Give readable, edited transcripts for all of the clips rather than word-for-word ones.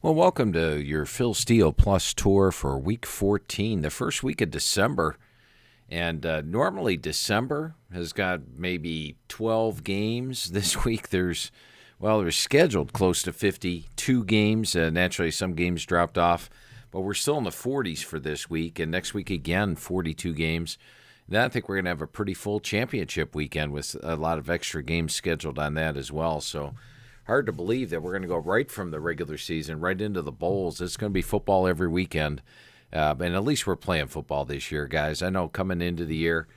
Well, welcome to your Phil Steele Plus tour for week 14, the first week of December. And normally December has got maybe 12 games. This week there's scheduled close to 52 games. Naturally, some games dropped off, but we're still in the 40s for this week. And next week again, 42 games. Then I think we're going to have a pretty full championship weekend with a lot of extra games scheduled on that as well. So hard to believe that we're going to go right from the regular season right into the bowls. It's going to be football every weekend. And at least we're playing football this year, guys. I know coming into the year,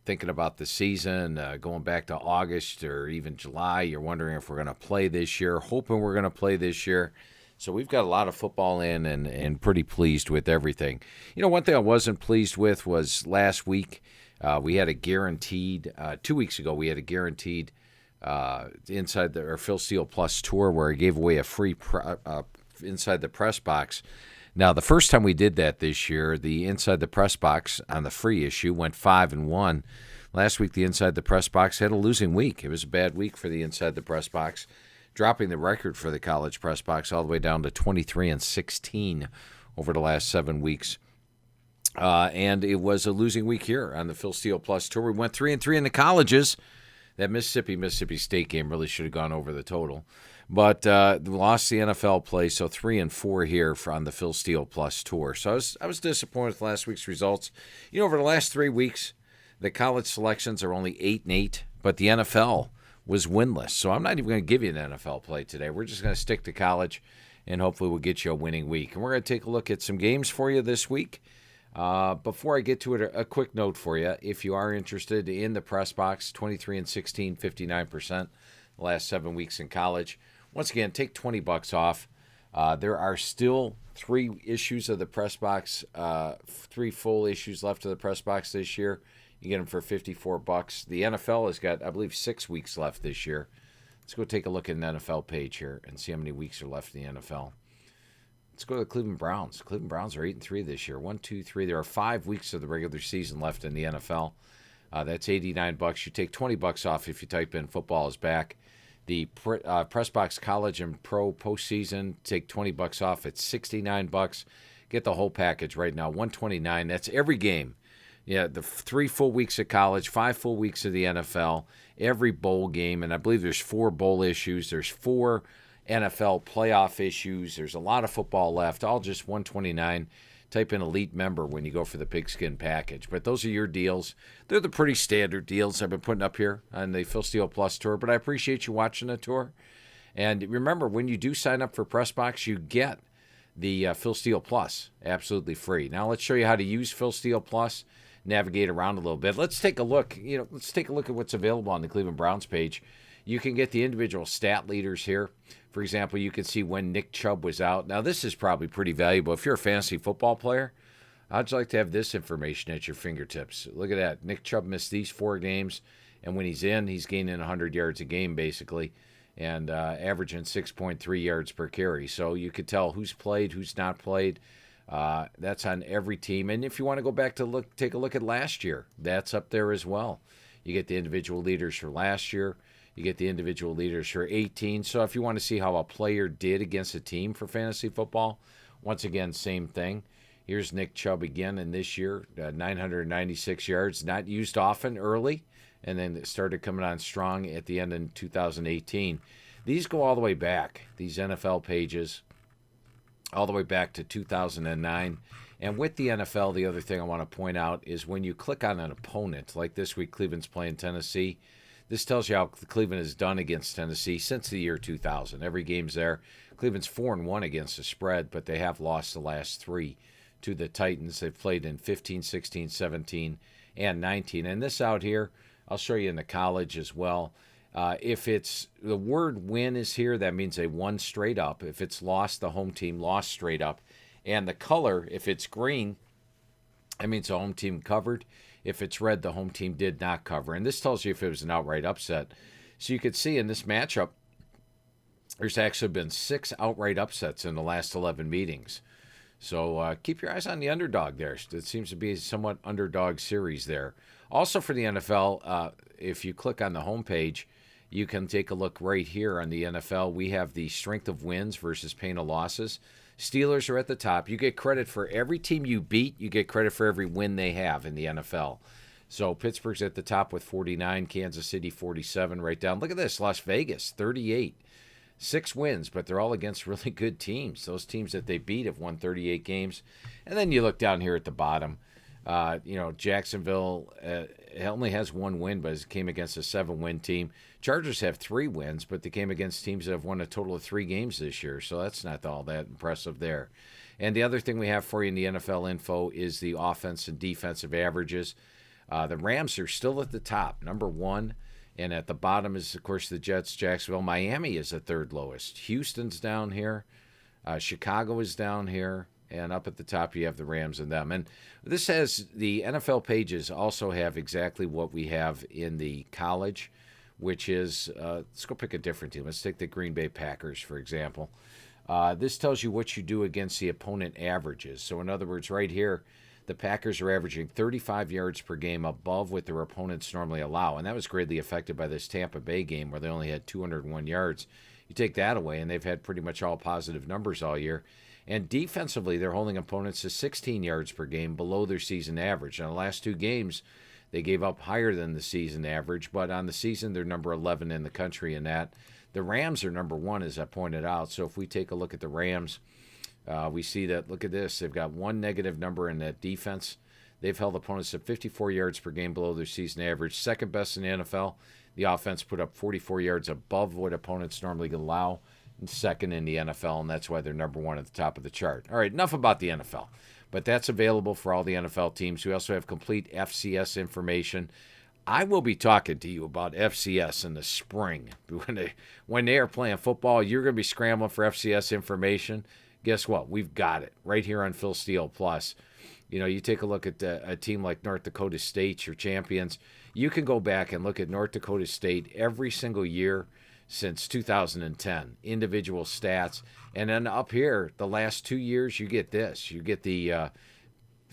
thinking about the season, going back to August or even July, you're wondering if we're going to play this year, hoping we're going to play this year. So we've got a lot of football in and pretty pleased with everything. You know, one thing I wasn't pleased with was last week we had a guaranteed, 2 weeks ago, we had a guaranteed inside our Phil Steele Plus tour where he gave away a free inside the press box. Now, the first time we did that this year, the inside the press box on the free issue went 5-1. Last week, the inside the press box had a losing week. It was a bad week for the inside the press box, dropping the record for the college press box all the way down to 23-16 over the last 7 weeks. And it was a losing week here on the Phil Steele Plus tour. We went 3-3 in the colleges. That Mississippi State game really should have gone over the total. But we lost the NFL play, so 3-4 here on the Phil Steele Plus tour. So I was disappointed with last week's results. You know, over the last 3 weeks, the college selections are only 8-8, but the NFL was winless. So I'm not even going to give you an NFL play today. We're just going to stick to college, and hopefully we'll get you a winning week. And we're going to take a look at some games for you this week. Before I get to it, a quick note for you. If you are interested in the press box, 23-16, 59% the last 7 weeks in college. Once again, take $20 off. There are still 3 issues of the press box, 3 full issues left of the press box this year. You get them for $54. The NFL has got, I believe, 6 weeks left this year. Let's go take a look at an NFL page here and see how many weeks are left in the NFL. Let's go to the Cleveland Browns. The Cleveland Browns are 8-3 this year. 1, 2, 3. There are 5 weeks of the regular season left in the NFL. That's $89. You take $20 off if you type in football is back. The press box college and pro postseason, take $20 off. It's $69. Get the whole package right now. $129. That's every game. Yeah, the 3 full weeks of college, 5 full weeks of the NFL, every bowl game, and I believe there's 4 bowl issues. There's 4 NFL playoff issues. There's a lot of football left, all just $129. Type in Elite Member when you go for the pigskin package. But those are your deals. They're the pretty standard deals I've been putting up here on the Phil Steele Plus tour. But I appreciate you watching the tour. And remember, when you do sign up for PressBox, you get the Phil Steele Plus absolutely free. Now let's show you how to use Phil Steele Plus, navigate around a little bit. Let's take a look. Let's take a look at what's available on the Cleveland Browns page. You can get the individual stat leaders here. For example, you can see when Nick Chubb was out. Now, this is probably pretty valuable. If you're a fantasy football player, I'd like to have this information at your fingertips. Look at that. Nick Chubb missed these 4 games, and when he's in, he's gaining 100 yards a game, basically, and averaging 6.3 yards per carry. So you could tell who's played, who's not played. That's on every team. And if you want to go back to take a look at last year, that's up there as well. You get the individual leaders for last year. You get the individual leaders for 18. So if you want to see how a player did against a team for fantasy football, once again, same thing. Here's Nick Chubb again in this year, 996 yards, not used often early, and then it started coming on strong at the end in 2018. These go all the way back, these NFL pages, all the way back to 2009. And with the NFL, the other thing I want to point out is when you click on an opponent, like this week Cleveland's playing Tennessee, this tells you how Cleveland has done against Tennessee since the year 2000. Every game's there. Cleveland's 4-1 against the spread, but they have lost the last 3 to the Titans. They've played in 15, 16, 17, and 19. And this out here, I'll show you in the college as well. If it's the word win is here, that means they won straight up. If it's lost, the home team lost straight up. And the color, if it's green, that means the home team covered. If it's red, the home team did not cover. And this tells you if it was an outright upset. So you could see in this matchup, there's actually been 6 outright upsets in the last 11 meetings. So keep your eyes on the underdog there. It seems to be a somewhat underdog series there. Also for the NFL, if you click on the homepage, you can take a look right here on the NFL. We have the strength of wins versus pain of losses. Steelers are at the top. You get credit for every team you beat. You get credit for every win they have in the NFL. So Pittsburgh's at the top with 49, Kansas City 47 right down. Look at this, Las Vegas 38. 6 wins, but they're all against really good teams. Those teams that they beat have won 38 games. And then you look down here at the bottom. Jacksonville only has 1 win, but it came against a 7-win team. Chargers have 3 wins, but they came against teams that have won a total of 3 games this year, so that's not all that impressive there. And the other thing we have for you in the NFL info is the offense and defensive averages. The Rams are still at the top, number 1. And at the bottom is, of course, the Jets, Jacksonville. Miami is the 3rd lowest. Houston's down here. Chicago is down here. And up at the top, you have the Rams and them. And this has the NFL pages also have exactly what we have in the college, which is, let's go pick a different team. Let's take the Green Bay Packers, for example. This tells you what you do against the opponent averages. So, in other words, right here, the Packers are averaging 35 yards per game above what their opponents normally allow. And that was greatly affected by this Tampa Bay game where they only had 201 yards. You take that away, and they've had pretty much all positive numbers all year. And defensively, they're holding opponents to 16 yards per game below their season average. In the last 2 games, they gave up higher than the season average. But on the season, they're number 11 in the country in that. The Rams are number 1, as I pointed out. So if we take a look at the Rams, we see that, look at this, they've got 1 negative number in that defense. They've held opponents to 54 yards per game below their season average. Second best in the NFL. The offense put up 44 yards above what opponents normally allow. And second in the NFL, and that's why they're number 1 at the top of the chart. All right, enough about the NFL. But that's available for all the NFL teams. We also have complete FCS information. I will be talking to you about FCS in the spring. When they are playing football, you're going to be scrambling for FCS information. Guess what? We've got it right here on Phil Steele Plus. You take a look at a team like North Dakota State, your champions. You can go back and look at North Dakota State every single year since 2010, individual stats. And then up here, the last 2 years, you get this. You get the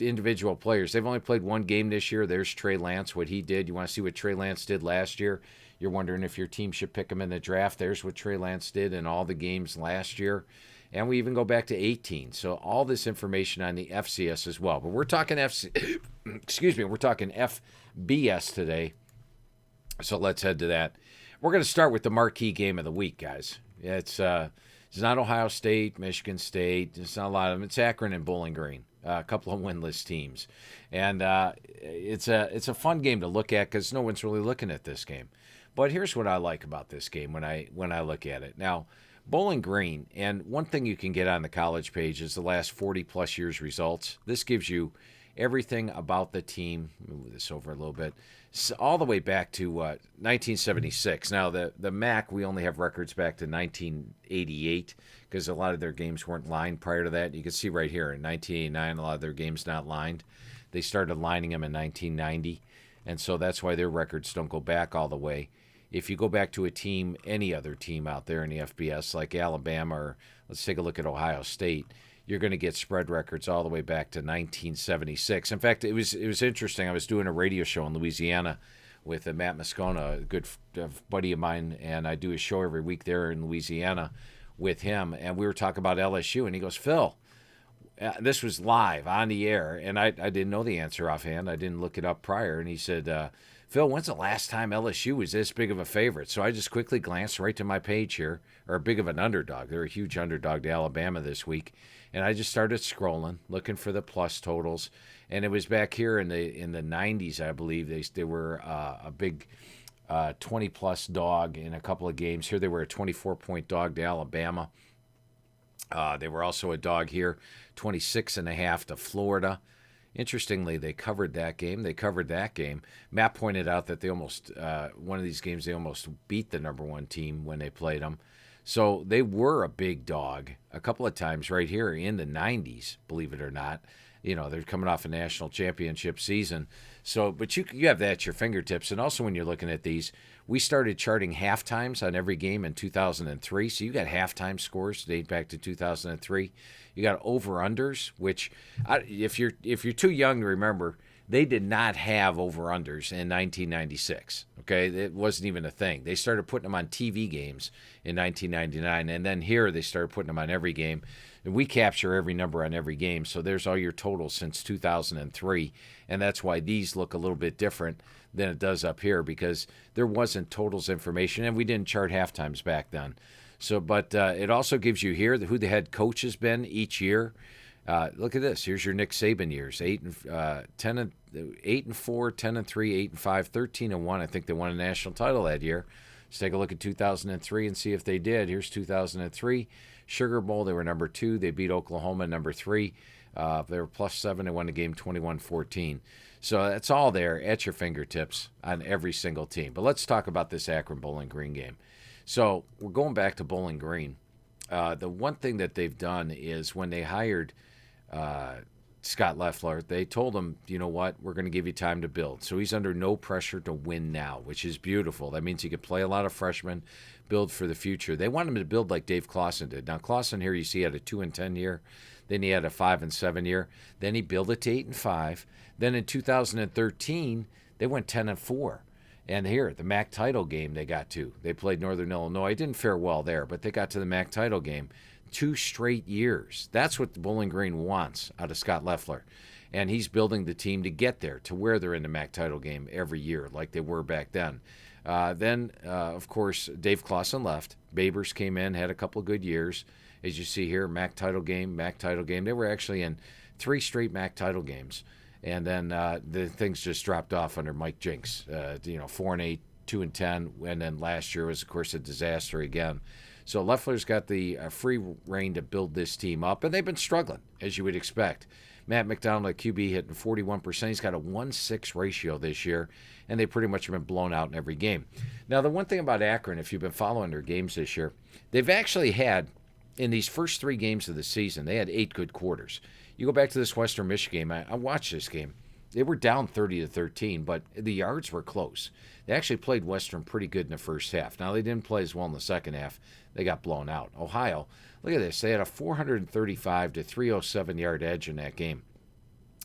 individual players. They've only played 1 game this year. There's Trey Lance, what he did. You want to see what Trey Lance did last year? You're wondering if your team should pick him in the draft. There's what Trey Lance did in all the games last year. And we even go back to 18. So all this information on the FCS as well. But we're talking we're talking FBS today. So let's head to that. We're going to start with the marquee game of the week, guys. It's not Ohio State, Michigan State. It's not a lot of them. It's Akron and Bowling Green, a couple of winless teams. And it's a fun game to look at because no one's really looking at this game. But here's what I like about this game when I look at it. Now, Bowling Green, and one thing you can get on the college page is the last 40-plus years results. This gives you everything about the team. Move this over a little bit. All the way back to 1976. Now, the MAC, we only have records back to 1988 because a lot of their games weren't lined prior to that. You can see right here in 1989, a lot of their games not lined. They started lining them in 1990, and so that's why their records don't go back all the way. If you go back to a team, any other team out there in the FBS, like Alabama, or let's take a look at Ohio State, you're going to get spread records all the way back to 1976. In fact, it was interesting. I was doing a radio show in Louisiana with Matt Moscona, a good buddy of mine, and I do a show every week there in Louisiana with him, and we were talking about LSU, and he goes, Phil, this was live on the air, and I didn't know the answer offhand. I didn't look it up prior, and he said, Phil, when's the last time LSU was this big of a favorite? So I just quickly glanced right to my page here, or big of an underdog. They're a huge underdog to Alabama this week. And I just started scrolling, looking for the plus totals. And it was back here in the 90s, I believe. They were a big 20-plus dog in a couple of games. Here they were a 24-point dog to Alabama. They were also a dog here, 26.5 to Florida. Interestingly, they covered that game. Matt pointed out that they almost, one of these games, they almost beat the number 1 team when they played them. So they were a big dog a couple of times right here in the 90s, believe it or not. They're coming off a national championship season. So, but you have that at your fingertips. And also when you're looking at these, we started charting halftimes on every game in 2003. So you got halftime scores date back to 2003. You got over-unders, which if you're too young to remember, They did not have over-unders in 1996, okay? It wasn't even a thing. They started putting them on TV games in 1999, and then here they started putting them on every game. And we capture every number on every game, so there's all your totals since 2003, and that's why these look a little bit different than it does up here, because there wasn't totals information, and we didn't chart halftimes back then. So, but it also gives you here who the head coach has been each year. Look at this. Here's your Nick Saban years: 8 and 4, 10 and 3, 8 and 5, 13 and 1. I think they won a national title that year. Let's take a look at 2003 and see if they did. Here's 2003 Sugar Bowl. They were number 2. They beat Oklahoma number 3. They were +7. They won the game 21-14. So that's all there at your fingertips on every single team. But let's talk about this Akron Bowling Green game. So we're going back to Bowling Green. The one thing that they've done is when they hired Scott Loeffler, they told him, you know what, we're going to give you time to build. So he's under no pressure to win now, which is beautiful. That means he can play a lot of freshmen, build for the future. They want him to build like Dave Clawson did. Now, Clawson here, you see, had a 2-10 year. Then he had a 5-7 year. Then he built it to 8-5. Then in 2013, they went 10-4. And here, the MAC title game they got to. They played Northern Illinois. It didn't fare well there, but they got to the MAC title game 2 straight years. That's what the Bowling Green wants out of Scott Loeffler. And he's building the team to get there, to where they're in the MAC title game every year, like they were back then. Then, of course, Dave Clawson left. Babers came in, had a couple of good years. As you see here, MAC title game, MAC title game. They were actually in 3 straight MAC title games. And then the things just dropped off under Mike Jinks. 4-8, 2-10, and then last year was, of course, a disaster again. So Loeffler's got the free reign to build this team up, and they've been struggling, as you would expect. Matt McDonald at QB hitting 41%. He's got a 1-6 ratio this year, and they pretty much have been blown out in every game. Now, the one thing about Akron, if you've been following their games this year, they've actually had, in these first 3 games of the season, they had 8 good quarters. You go back to this Western Michigan game. I watched this game. They were down 30-13, but the yards were close. They actually played Western pretty good in the first half. Now, they didn't play as well in the second half. They got blown out. Ohio, look at this. They had a 435 to 307 yard edge in that game,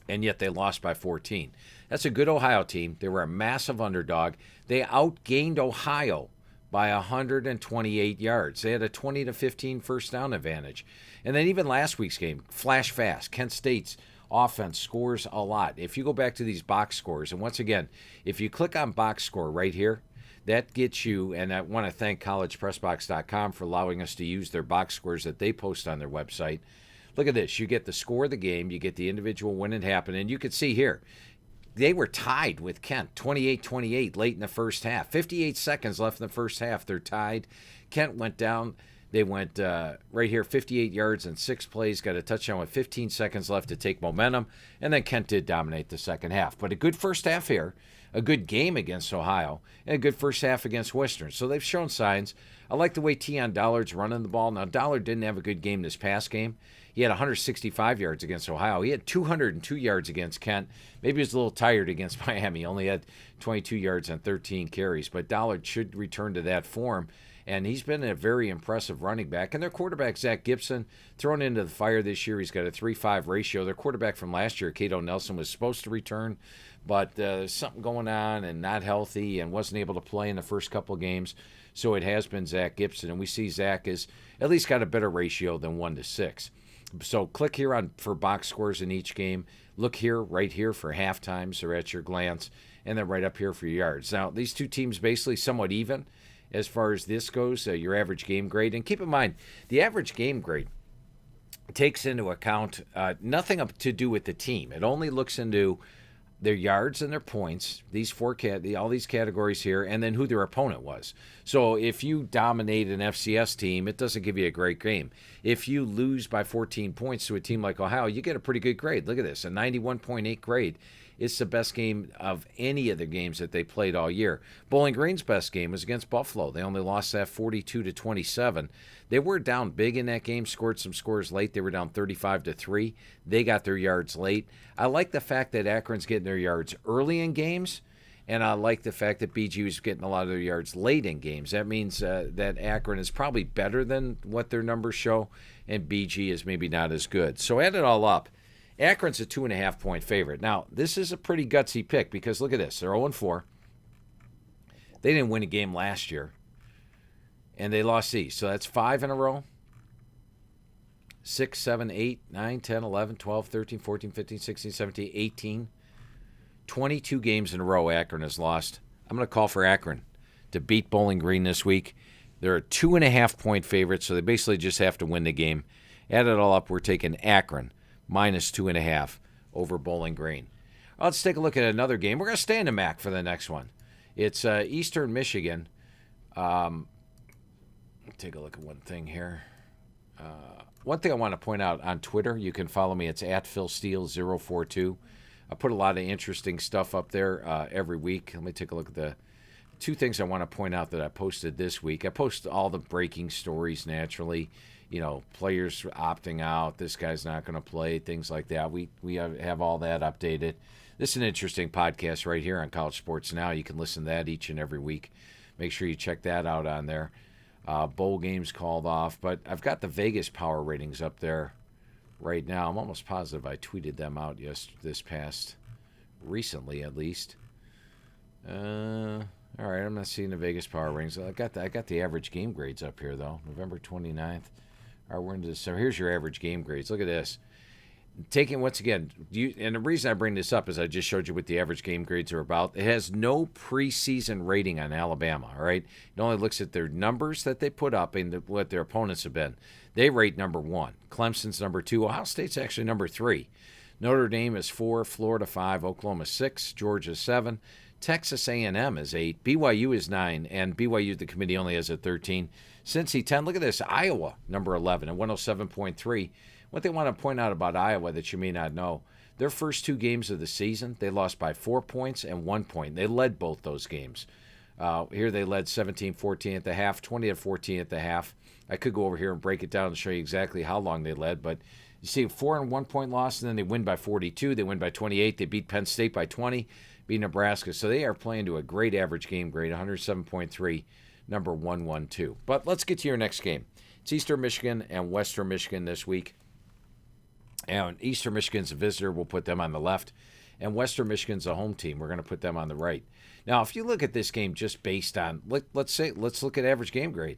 and yet they lost by 14. That's a good Ohio team. They were a massive underdog. They outgained Ohio by 128 yards. They had a 20-15 first down advantage. And then even last week's game, flash fast. Kent State's offense scores a lot. If you go back to these box scores, and once again, if you click on box score right here, that gets you, and I want to thank collegepressbox.com for allowing us to use their box scores that they post on their website. Look at this. You get the score of the game. You get the individual when it happened. And you can see here, they were tied with Kent, 28-28 late in the first half. 58 seconds left in the first half. They're tied. Kent went down. They went right here, 58 yards and 6 plays, got a touchdown with 15 seconds left to take momentum, and then Kent did dominate the second half. But a good first half here, a good game against Ohio, and a good first half against Western. So they've shown signs. I like the way Tion Dollard's running the ball. Now, Dollard didn't have a good game this past game. He had 165 yards against Ohio. He had 202 yards against Kent. Maybe he was a little tired against Miami. He only had 22 yards on 13 carries. But Dollard should return to that form. And he's been a very impressive running back. And their quarterback, Zach Gibson, thrown into the fire this year. He's got a 3.5 ratio. Their quarterback from last year, Cato Nelson, was supposed to return, but there's something going on and not healthy and wasn't able to play in the first couple of games. So it has been Zach Gibson. And we see Zach has at least got a better ratio than 1-6. So click here on for box scores in each game. Look here, right here for halftimes or at your glance, and then right up here for your yards. Now, these two teams basically somewhat even as far as this goes, your average game grade. And keep in mind, the average game grade takes into account nothing to do with the team. It only looks into their yards and their points, these all these categories here, and then who their opponent was. So if you dominate an FCS team, it doesn't give you a great game. If you lose by 14 points to a team like Ohio, you get a pretty good grade. Look at this, a 91.8 grade. It's the best game of any of the games that they played all year. Bowling Green's best game was against Buffalo. They only lost that 42-27. They were down big in that game, scored some scores late. They were down 35-3. They got their yards late. I like the fact that Akron's getting their yards early in games, and I like the fact that BG was getting a lot of their yards late in games. That means that Akron is probably better than what their numbers show, and BG is maybe not as good. So add it all up, Akron's a 2.5-point favorite. Now, this is a pretty gutsy pick because look at this. They're 0-4. They didn't win a game last year, and they lost these. So that's 5 in a row. 6, 7, 8, 9, 10, 11, 12, 13, 14, 15, 16, 17, 18. 22 games in a row Akron has lost. I'm going to call for Akron to beat Bowling Green this week. They're a 2.5-point favorite, so they basically just have to win the game. Add it all up, we're taking Akron minus 2.5 over Bowling Green. Let's take a look at another game. We're going to stay in the MAC for the next one. It's Eastern Michigan. Take a look at one thing here. One thing I want to point out on Twitter, you can follow me. It's at Phil Steele 042. I put a lot of interesting stuff up there every week. Let me take a look at the two things I want to point out that I posted this week. I post all the breaking stories naturally. You know, players opting out, this guy's not going to play, things like that. We have all that updated. This is an interesting podcast right here on College Sports Now. You can listen to that each and every week. Make sure you check that out on there. Bowl games called off, but I've got the Vegas power ratings up there right now. I'm almost positive I tweeted them out recently at least. All right, I'm not seeing the Vegas power ratings. I got the average game grades up here though. November 29th. All right, we're into December. Here's your average game grades. Look at this. Taking once again, and the reason I bring this up is I just showed you what the average game grades are about. It has no preseason rating on Alabama, all right? It only looks at their numbers that they put up and what their opponents have been. They rate number 1. Clemson's number 2. Ohio State's actually number 3. Notre Dame is 4. Florida 5. Oklahoma 6. Georgia 7. Texas A&M is 8. BYU is 9. And BYU, the committee, only has a 13. Cincy 10. Look at this. Iowa, number 11 at 107.3. What they want to point out about Iowa that you may not know, their first 2 games of the season, they lost by 4 points and 1 point. They led both those games. Here they led 17-14 at the half, 20-14 at the half. I could go over here and break it down and show you exactly how long they led, but you see a 4 and 1 point loss, and then they win by 42. They win by 28. They beat Penn State by 20, beat Nebraska. So they are playing to a great average game grade, 107.3, number 112. But let's get to your next game. It's Eastern Michigan and Western Michigan this week. And Eastern Michigan's a visitor. We'll put them on the left. And Western Michigan's a home team. We're going to put them on the right. Now, if you look at this game just based on, let's look at average game grade.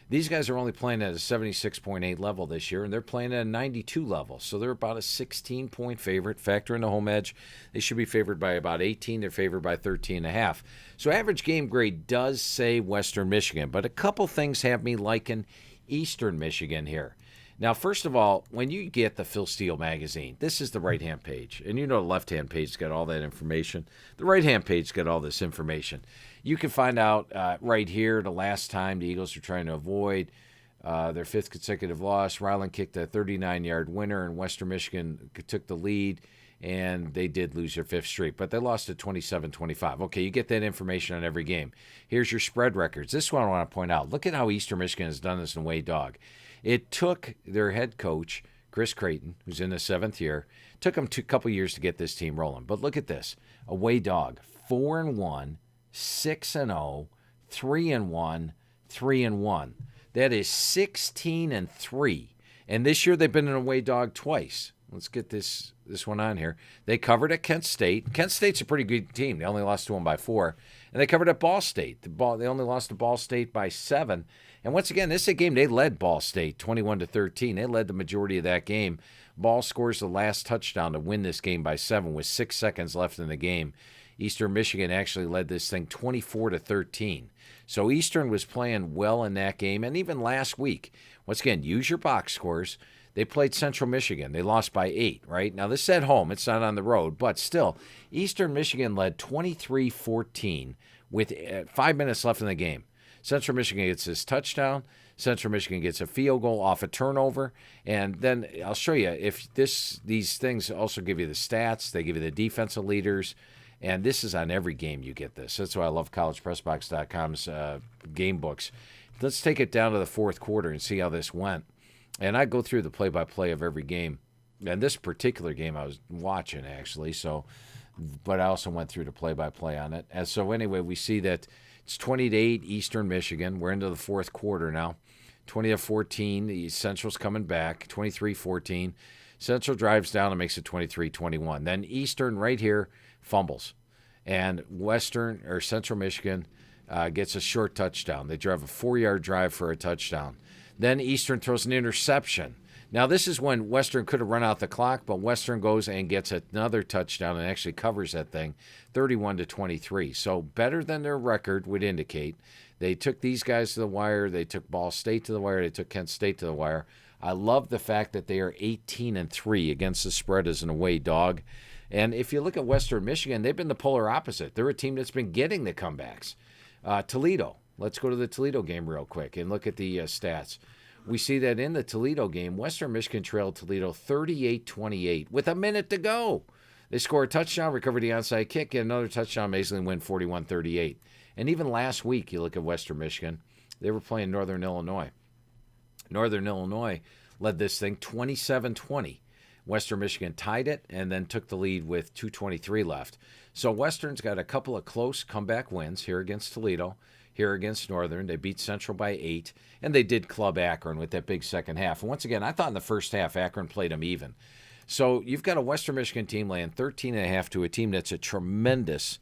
These guys are only playing at a 76.8 level this year, and they're playing at a 92 level. So they're about a 16-point favorite. Factor in the home edge. They should be favored by about 18. They're favored by 13.5. So average game grade does say Western Michigan, but a couple things have me liking Eastern Michigan here. Now, first of all, when you get the Phil Steele magazine, this is the right-hand page. And you know the left-hand page's got all that information. The right-hand page's got all this information. You can find out right here the last time the Eagles are trying to avoid their 5th consecutive loss. Ryland kicked a 39-yard winner, and Western Michigan took the lead, and they did lose their 5th straight. But they lost at 27-25. Okay, you get that information on every game. Here's your spread records. This one I want to point out. Look at how Eastern Michigan has done this in Way Dog. It took their head coach, Chris Creighton, who's in his 7th year, took him a couple years to get this team rolling. But look at this. Away dog, 4-1, 6-0, 3-1, 3-1. That is 16-3. And this year they've been an away dog twice. Let's get this one on here. They covered at Kent State. Kent State's a pretty good team. They only lost to them by 4. And they covered at Ball State. They only lost to Ball State by 7. And once again, this is a game they led Ball State 21-13. They led the majority of that game. Ball scores the last touchdown to win this game by 7 with 6 seconds left in the game. Eastern Michigan actually led this thing 24-13. So Eastern was playing well in that game. And even last week, once again, use your box scores. They played Central Michigan. They lost by 8, right? Now, this is at home. It's not on the road. But still, Eastern Michigan led 23-14 with 5 minutes left in the game. Central Michigan gets his touchdown. Central Michigan gets a field goal off a turnover. And then I'll show you if these things also give you the stats. They give you the defensive leaders. And this is on every game you get this. That's why I love collegepressbox.com's game books. Let's take it down to the 4th quarter and see how this went. And I go through the play-by-play of every game. And this particular game I was watching, actually. But I also went through the play-by-play on it. And so anyway, we see that it's 20-8 Eastern Michigan. We're into the 4th quarter now. 20-14. The Central's coming back, 23-14. Central drives down and makes it 23-21. Then Eastern right here fumbles. And Western or Central Michigan gets a short touchdown. They drive a 4-yard drive for a touchdown. Then Eastern throws an interception. Now, this is when Western could have run out the clock, but Western goes and gets another touchdown and actually covers that thing, 31-23. So better than their record would indicate. They took these guys to the wire. They took Ball State to the wire. They took Kent State to the wire. I love the fact that they are 18-3 against the spread as an away dog. And if you look at Western Michigan, they've been the polar opposite. They're a team that's been getting the comebacks. Toledo. Let's go to the Toledo game real quick and look at the stats. We see that in the Toledo game, Western Michigan trailed Toledo 38-28 with a minute to go. They score a touchdown, recover the onside kick, get another touchdown, amazingly win 41-38. And even last week, you look at Western Michigan, they were playing Northern Illinois. Northern Illinois led this thing 27-20. Western Michigan tied it and then took the lead with 2:23 left. So Western's got a couple of close comeback wins here against Toledo, here against Northern. They beat Central by 8, and they did club Akron with that big second half. And once again, I thought in the first half Akron played them even. So you've got a Western Michigan team laying 13.5 to a team that's a tremendous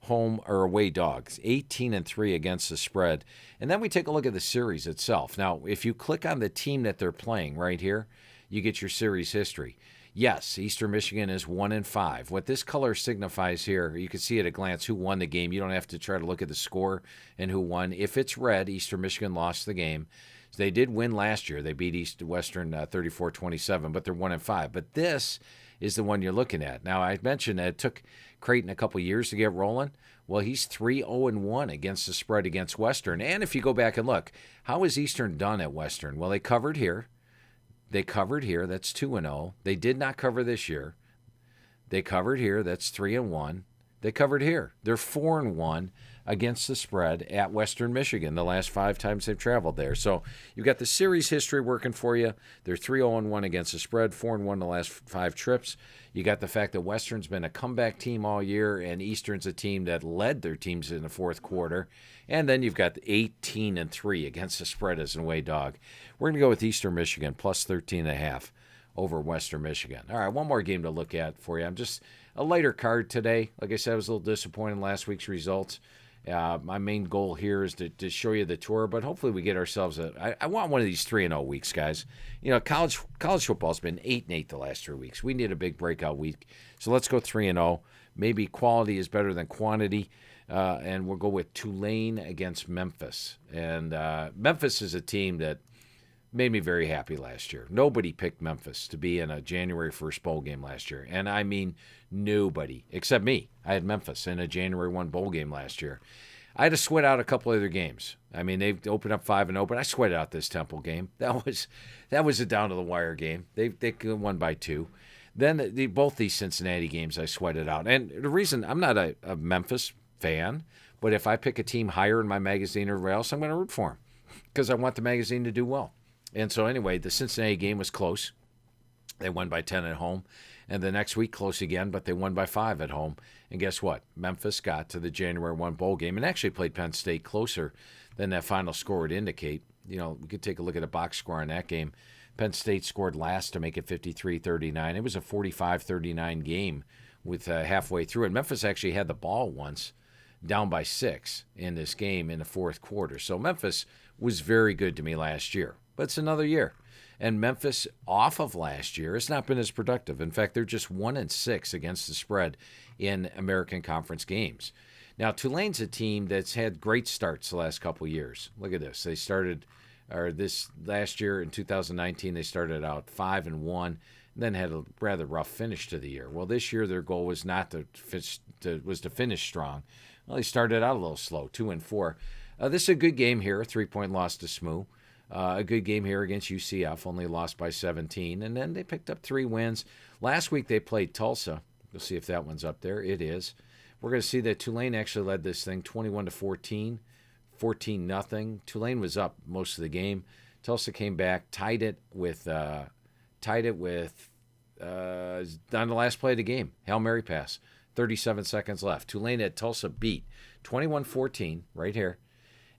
home or away dogs, 18-3 against the spread. And then we take a look at the series itself. Now, if you click on the team that they're playing right here, you get your series history. Yes, Eastern Michigan is 1-5. What this color signifies here, you can see at a glance who won the game. You don't have to try to look at the score and who won. If it's red, Eastern Michigan lost the game. They did win last year. They beat Western 34-27, but they're 1-5. But this is the one you're looking at. Now, I mentioned that it took Creighton a couple years to get rolling. Well, he's 3-0-1 against the spread against Western. And if you go back and look, how is Eastern done at Western? Well, they covered here. They covered here. That's 2-0. They did not cover this year. They covered here. That's 3-1. They covered here. They're 4-1 against the spread at Western Michigan the last 5 times they've traveled there. So you've got the series history working for you. They're 3-0-1 against the spread, 4-1 the last 5 trips. You got the fact that Western's been a comeback team all year, and Eastern's a team that led their teams in the fourth quarter. And then you've got 18-3 against the spread as an away dog. We're going to go with Eastern Michigan plus 13.5 over Western Michigan. All right, one more game to look at for you. I'm just a lighter card today. Like I said, I was a little disappointed in last week's results. My main goal here is to show you the tour, but hopefully we get ourselves I want one of these 3-0 weeks, guys. You know, college football's been 8-8 the last 3 weeks. We need a big breakout week. So let's go 3-0. Maybe quality is better than quantity. And we'll go with Tulane against Memphis. And Memphis is a team that made me very happy last year. Nobody picked Memphis to be in a January 1st bowl game last year. And I mean nobody, except me. I had Memphis in a January 1 bowl game last year. I had to sweat out a couple other games. I mean, they've opened up 5-0, but I sweated out this Temple game. That was a down-to-the-wire game. They won by 2. Then both these Cincinnati games I sweated out. And the reason, I'm not a Memphis fan, but if I pick a team higher in my magazine or else, I'm going to root for them because I want the magazine to do well. And so anyway, the Cincinnati game was close. They won by 10 at home. And the next week, close again, but they won by 5 at home. And guess what? Memphis got to the January 1 bowl game and actually played Penn State closer than that final score would indicate. You know, we could take a look at a box score on that game. Penn State scored last to make it 53-39. It was a 45-39 game with halfway through. And Memphis actually had the ball once, down by 6 in this game in the fourth quarter. So Memphis was very good to me last year. But it's another year. And Memphis, off of last year, has not been as productive. In fact, they're just 1-6 against the spread in American Conference games. Now, Tulane's a team that's had great starts the last couple years. Look at this. They started, or this last year in 2019, they started out 5-1, and then had a rather rough finish to the year. Well, this year their goal was not to finish strong. Well, they started out a little slow, 2-4. This is a good game here, a 3-point loss to SMU. A good game here against UCF, only lost by 17. And then they picked up 3 wins. Last week they played Tulsa. We'll see if that one's up there. It is. We're going to see that Tulane actually led this thing 21-14, 14-0. Tulane was up most of the game. Tulsa came back, tied it with on the last play of the game. Hail Mary pass, 37 seconds left. Tulane had Tulsa beat 21-14 right here.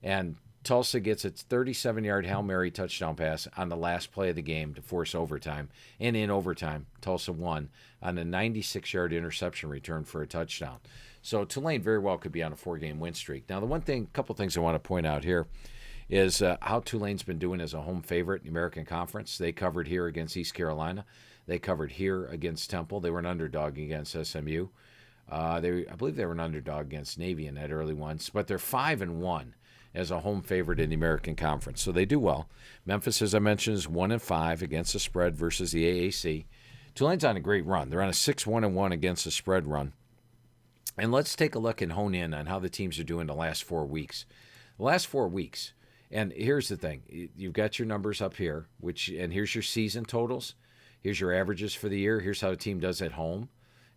And Tulsa gets its 37-yard Hail Mary touchdown pass on the last play of the game to force overtime. And in overtime, Tulsa won on a 96-yard interception return for a touchdown. So Tulane very well could be on a 4-game win streak. Now, couple things I want to point out here is how Tulane's been doing as a home favorite in the American Conference. They covered here against East Carolina. They covered here against Temple. They were an underdog against SMU. I believe they were an underdog against Navy in that early ones. But they're 5-1 as a home favorite in the American Conference. So they do well. Memphis, as I mentioned, is 1-5 against the spread versus the AAC. Tulane's on a great run. They're on a 6-1-1 against the spread run. And let's take a look and hone in on how the teams are doing the last 4 weeks. The last 4 weeks, and here's the thing. You've got your numbers up here, and here's your season totals. Here's your averages for the year. Here's how the team does at home.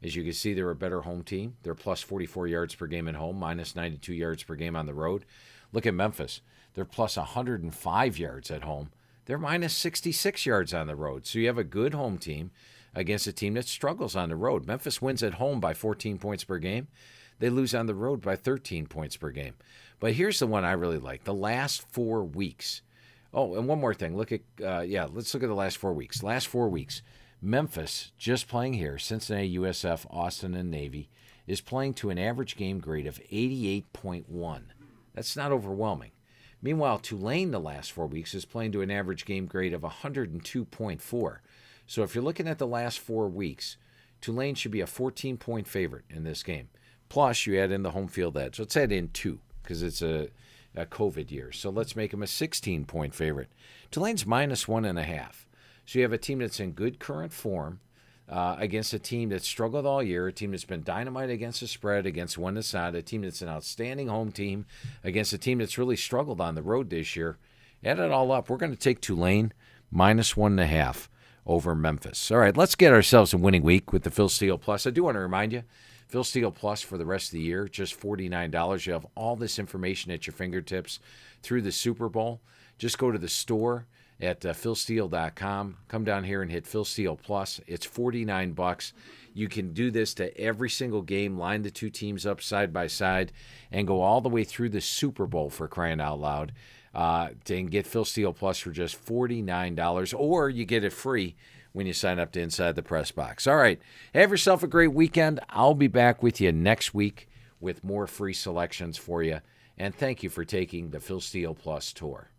As you can see, they're a better home team. They're plus 44 yards per game at home, minus 92 yards per game on the road. Look at Memphis. They're plus 105 yards at home. They're minus 66 yards on the road. So you have a good home team against a team that struggles on the road. Memphis wins at home by 14 points per game. They lose on the road by 13 points per game. But here's the one I really like. The last 4 weeks. Oh, and one more thing. Let's look at the last 4 weeks. Last 4 weeks, Memphis, just playing here, Cincinnati, USF, Austin, and Navy, is playing to an average game grade of 88.1. That's not overwhelming. Meanwhile, Tulane, the last 4 weeks, is playing to an average game grade of 102.4. So if you're looking at the last 4 weeks, Tulane should be a 14-point favorite in this game. Plus, you add in the home field edge. Let's add in 2 because it's a COVID year. So let's make them a 16-point favorite. Tulane's minus 1.5. So you have a team that's in good current form against a team that's struggled all year, a team that's been dynamite against the spread, against one side, a team that's an outstanding home team against a team that's really struggled on the road this year. Add it all up. We're going to take Tulane minus 1.5 over Memphis. All right, let's get ourselves a winning week with the Phil Steele Plus. I do want to remind you, Phil Steele Plus for the rest of the year, just $49. You have all this information at your fingertips through the Super Bowl. Just go to the store at philsteele.com. Come down here and hit Phil Steele Plus. It's $49. You can do this to every single game, line the two teams up side by side, and go all the way through the Super Bowl, for crying out loud, and get Phil Steele Plus for just $49, or you get it free when you sign up to Inside the Press Box. All right, have yourself a great weekend. I'll be back with you next week with more free selections for you, and thank you for taking the Phil Steele Plus tour.